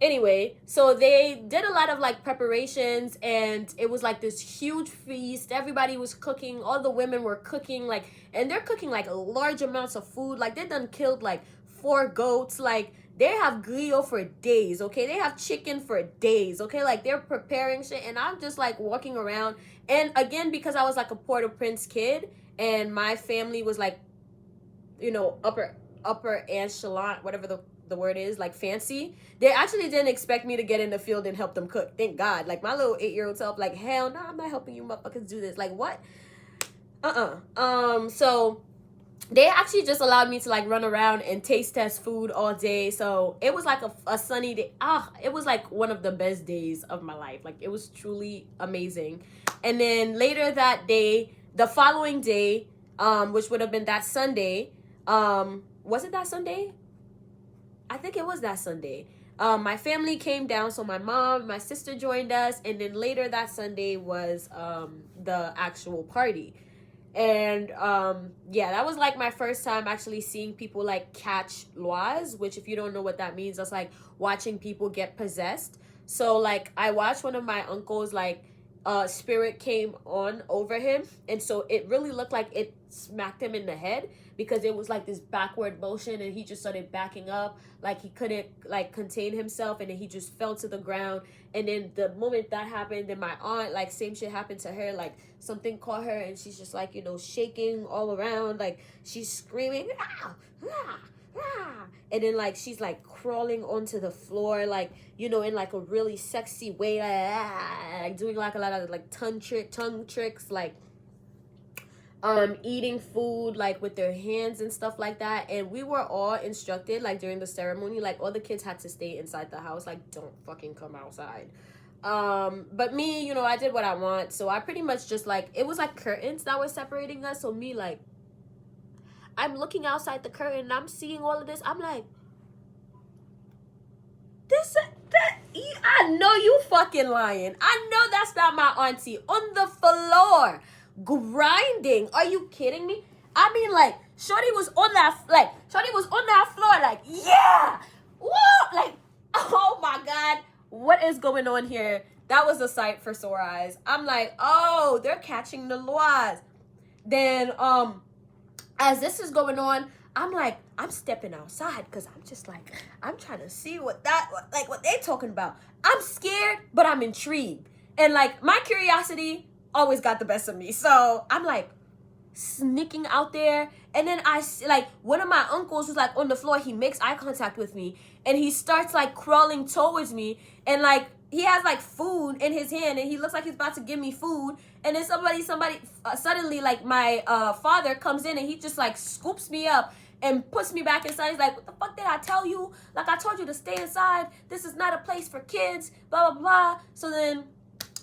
Anyway, so they did a lot of, like, preparations, and it was like this huge feast. Everybody was cooking. All the women were cooking, like, and they're cooking, like, large amounts of food. Like, they done killed, like, 4 goats. Like, they have griot for days, okay? They have chicken for days, okay? Like, they're preparing shit, and I'm just, like, walking around. And again, because I was, like, a Port-au-Prince kid, and my family was, like, you know, upper echelon, whatever the word is, like, fancy. They actually didn't expect me to get in the field and help them cook. Thank God. Like, my little 8-year-old self, like, hell no, I'm not helping you motherfuckers do this. Like, what? So they actually just allowed me to, like, run around and taste test food all day. So it was like a sunny day. It was like one of the best days of my life. Like, it was truly amazing. And then later that day, the following day, which would have been that Sunday, was it that Sunday? I think it was that Sunday. My family came down, so my mom, my sister joined us, and then later that Sunday was the actual party. And yeah, that was like my first time actually seeing people like catch lois, which if you don't know what that means, that's like watching people get possessed. So like I watched one of my uncles, like spirit came on over him, and so it really looked like it smacked him in the head, because it was like this backward motion, and he just started backing up like he couldn't like contain himself, and then he just fell to the ground. And then the moment that happened, then my aunt, like same shit happened to her, like something caught her, and she's just like, you know, shaking all around, like she's screaming, ah, ah, ah. And then like she's like crawling onto the floor, like, you know, in like a really sexy way, like doing like a lot of like tongue tricks, like eating food like with their hands and stuff like that. And we were all instructed, like during the ceremony, like all the kids had to stay inside the house, like don't fucking come outside. But me, you know, I did what I want, so I pretty much just like, it was like curtains that were separating us, so me, like, I'm looking outside the curtain and I'm seeing all of this. I'm like, I know you fucking lying. I know that's not my auntie on the floor grinding. Are you kidding me? I mean, like, shorty was on that floor, like, yeah, whoa, like, oh my god, what is going on here? That was a sight for sore eyes. I'm like, oh, they're catching the lois. Then as this is going on, I'm like, I'm stepping outside, because I'm just like, I'm trying to see what they talking about. I'm scared, but I'm intrigued. And like, my curiosity always got the best of me. So I'm like sneaking out there. And then I see like one of my uncles who's like on the floor, he makes eye contact with me. And he starts like crawling towards me. And like, he has like food in his hand, and he looks like he's about to give me food. And then somebody suddenly, like my father comes in, and he just like scoops me up and puts me back inside. He's like, what the fuck did I tell you? Like, I told you to stay inside. This is not a place for kids, blah, blah, blah. So then,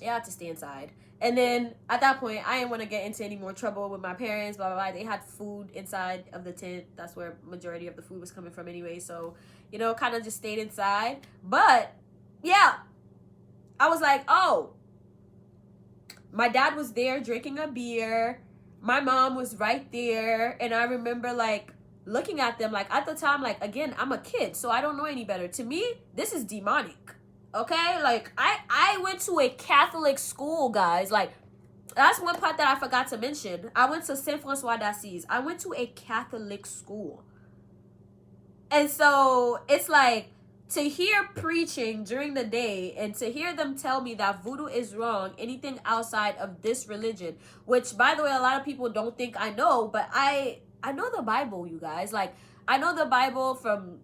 yeah, I had to stay inside. And then at that point, I didn't want to get into any more trouble with my parents, blah, blah, blah. They had food inside of the tent. That's where majority of the food was coming from anyway. So, you know, kind of just stayed inside. But, yeah, I was like, oh, my dad was there drinking a beer. My mom was right there. And I remember, like, looking at them, like, at the time, like, again, I'm a kid, so I don't know any better. To me, this is demonic, okay? Like, I went to a Catholic school, guys. Like, that's one part that I forgot to mention. I went to Saint Francois d'Assise. I went to a Catholic school. And so, it's like, to hear preaching during the day and to hear them tell me that voodoo is wrong, anything outside of this religion, which, by the way, a lot of people don't think I know, but I know the Bible, you guys. Like, I know the Bible from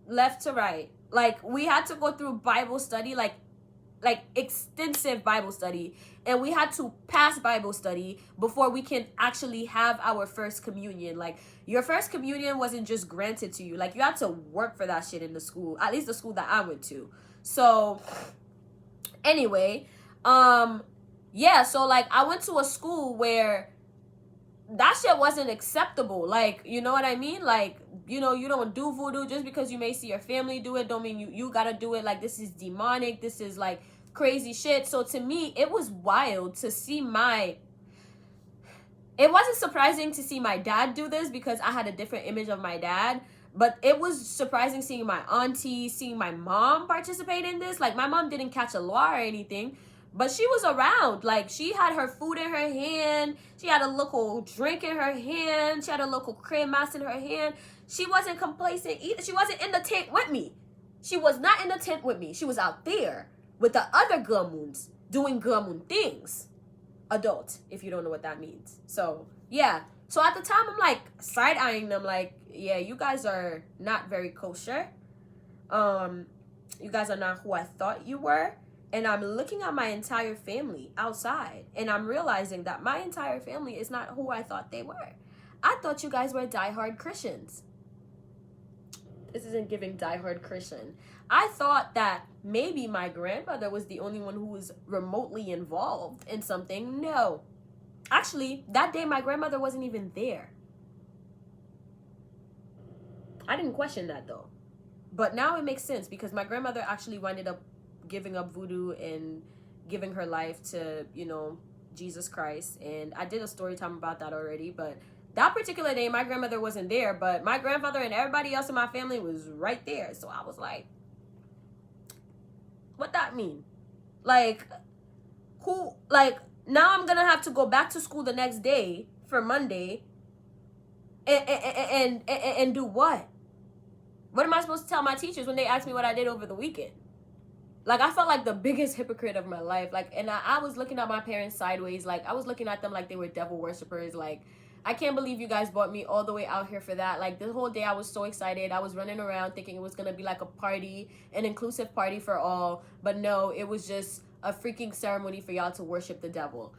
left to right. Like, we had to go through Bible study, like extensive Bible study, and we had to pass Bible study before we can actually have our first communion. Like, your first communion wasn't just granted to you. Like, you had to work for that shit in the school, at least the school that I went to. So anyway, yeah, so like, I went to a school where that shit wasn't acceptable. Like, you know what I mean? Like, you know, you don't do voodoo just because you may see your family do it. Don't mean you gotta do it. Like, this is demonic. This is like crazy shit. So to me, it was wild to see it wasn't surprising to see my dad do this, because I had a different image of my dad. But it was surprising seeing my auntie, seeing my mom participate in this. Like, my mom didn't catch a law or anything, but she was around. Like, she had her food in her hand. She had a local drink in her hand. She had a local cream mass in her hand. She wasn't complacent either. She wasn't in the tent with me. She was not in the tent with me. She was out there with the other gamoons doing gamoon things. Adult, if you don't know what that means. So, yeah. So at the time, I'm like side-eyeing them like, yeah, you guys are not very kosher. You guys are not who I thought you were. And I'm looking at my entire family outside, and I'm realizing that my entire family is not who I thought they were. I thought you guys were diehard Christians. This isn't giving diehard Christian. I thought that maybe my grandmother was the only one who was remotely involved in something. No. Actually, that day my grandmother wasn't even there. I didn't question that though. But now it makes sense because my grandmother actually winded up giving up voodoo and giving her life to, you know, Jesus Christ. And I did a story time about that already, but that particular day my grandmother wasn't there, but my grandfather and everybody else in my family was right there. So I was like, what that mean? Like, who, like, now I'm gonna have to go back to school the next day for Monday and do what? What am I supposed to tell my teachers when they ask me what I did over the weekend? Like, I felt like the biggest hypocrite of my life. Like, and I was looking at my parents sideways. Like, I was looking at them like they were devil worshippers. Like, I can't believe you guys brought me all the way out here for that. Like, the whole day I was so excited. I was running around thinking it was going to be like a party, an inclusive party for all. But no, it was just a freaking ceremony for y'all to worship the devil.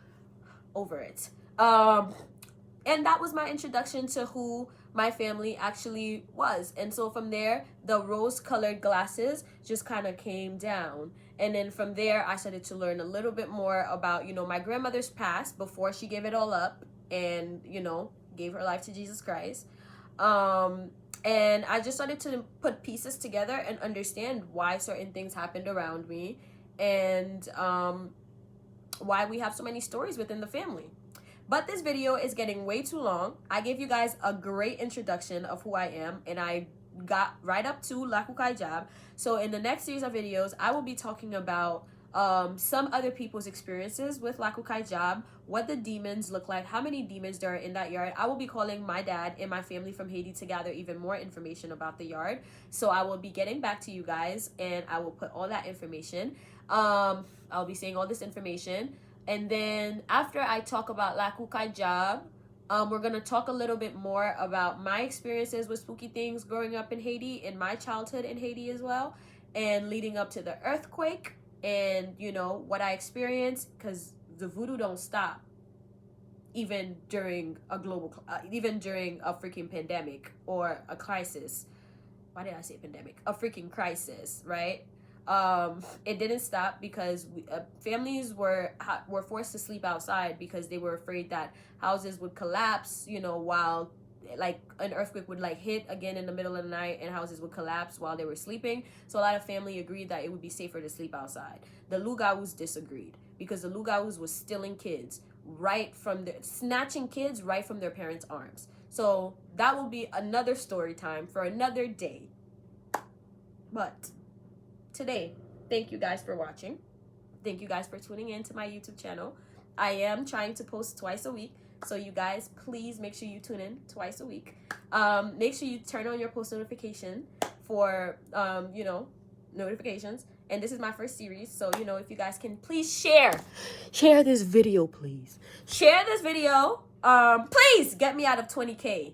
Over it. And that was my introduction to who my family actually was. And so from there, the rose-colored glasses just kind of came down. And then from there, I started to learn a little bit more about, you know, my grandmother's past before she gave it all up and, you know, gave her life to Jesus Christ. And I just started to put pieces together and understand why certain things happened around me and why we have so many stories within the family. But this video is getting way too long. I gave you guys a great introduction of who I am, and I got right up to Laku Kaijab. So in the next series of videos, I will be talking about some other people's experiences with Laku Kaijab, what the demons look like, how many demons there are in that yard. I will be calling my dad and my family from Haiti to gather even more information about the yard. So I will be getting back to you guys, and I will put all that information. I'll be saying all this information. And then after I talk about Laku Kaijab, we're going to talk a little bit more about my experiences with spooky things growing up in Haiti and my childhood in Haiti as well. And leading up to the earthquake and, you know, what I experienced, because the voodoo don't stop even during a global, even during a freaking pandemic or a crisis. Why did I say pandemic? A freaking crisis, right? It didn't stop because families were forced to sleep outside because they were afraid that houses would collapse, you know, while like an earthquake would like hit again in the middle of the night and houses would collapse while they were sleeping. So a lot of family agreed that it would be safer to sleep outside. The Lugaus disagreed because the Lugaus was stealing kids snatching kids right from their parents' arms. So that will be another story time for another day. But today, thank you guys for watching. Thank you guys for tuning in to my YouTube channel. I am trying to post twice a week, so you guys please make sure you tune in twice a week. Make sure you turn on your post notification for you know, notifications. And this is my first series, so you know, if you guys can please share this video, please share this video. Please get me out of 20K,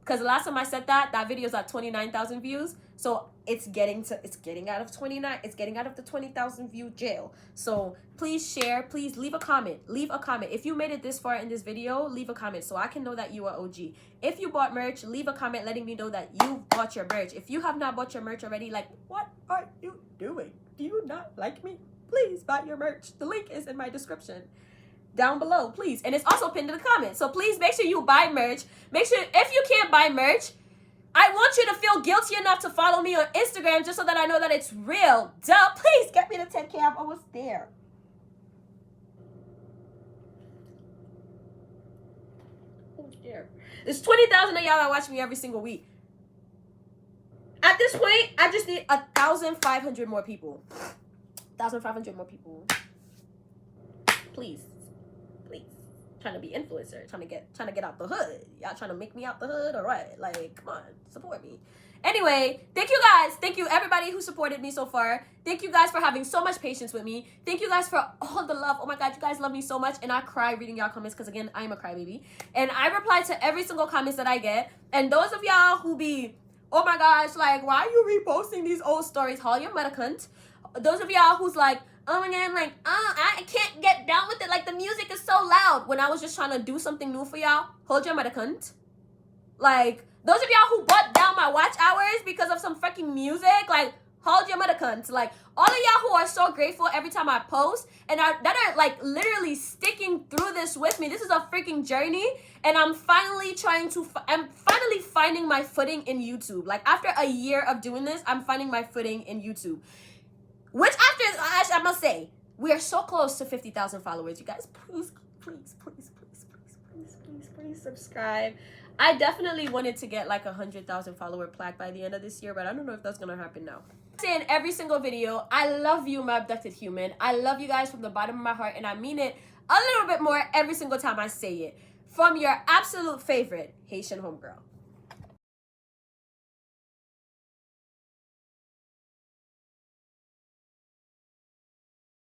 because the last time I said that video's at 29,000 views. So it's getting out of 29. It's getting out of the 20,000 view jail. So please share. Please leave a comment. Leave a comment. If you made it this far in this video, leave a comment so I can know that you are OG. If you bought merch, leave a comment letting me know that you bought your merch. If you have not bought your merch already, like, what are you doing? Do you not like me? Please buy your merch. The link is in my description down below, please. And it's also pinned in the comments. So please make sure you buy merch. Make sure, if you can't buy merch, I want you to feel guilty enough to follow me on Instagram just so that I know that it's real. Duh, please get me to 10K. I'm almost there. Almost there. There's 20,000 of y'all that watch me every single week. At this point, I just need 1,500 more people. 1,500 more people. Please. Trying to be influencer, trying to get out the hood. Y'all trying to make me out the hood or what? Like, come on, support me. Anyway, thank you guys. Thank you everybody who supported me so far. Thank you guys for having so much patience with me. Thank you guys for all the love. Oh my God, you guys love me so much. And I cry reading y'all comments because again, I am a crybaby. And I reply to every single comments that I get. And those of y'all who be, oh my gosh, like, why are you reposting these old stories? Haul your mother cunt. Those of y'all who's like, oh my God, like, I can't get down with it. Like, the music is so loud. When I was just trying to do something new for y'all, hold your mother cunt. Like, those of y'all who bought down my watch hours because of some freaking music, like, hold your mother cunt. Like, all of y'all who are so grateful every time I post and that are, like, literally sticking through this with me. This is a freaking journey. and I'm finally I'm finally finding my footing in YouTube. Like, after a year of doing this, I'm finding my footing in YouTube. Which, I must say, we are so close to 50,000 followers. You guys, please subscribe. I definitely wanted to get like 100,000 follower plaque by the end of this year, but I don't know if that's gonna happen now. I say in every single video, I love you, my abducted human. I love you guys from the bottom of my heart, and I mean it a little bit more every single time I say it. From your absolute favorite Haitian homegirl.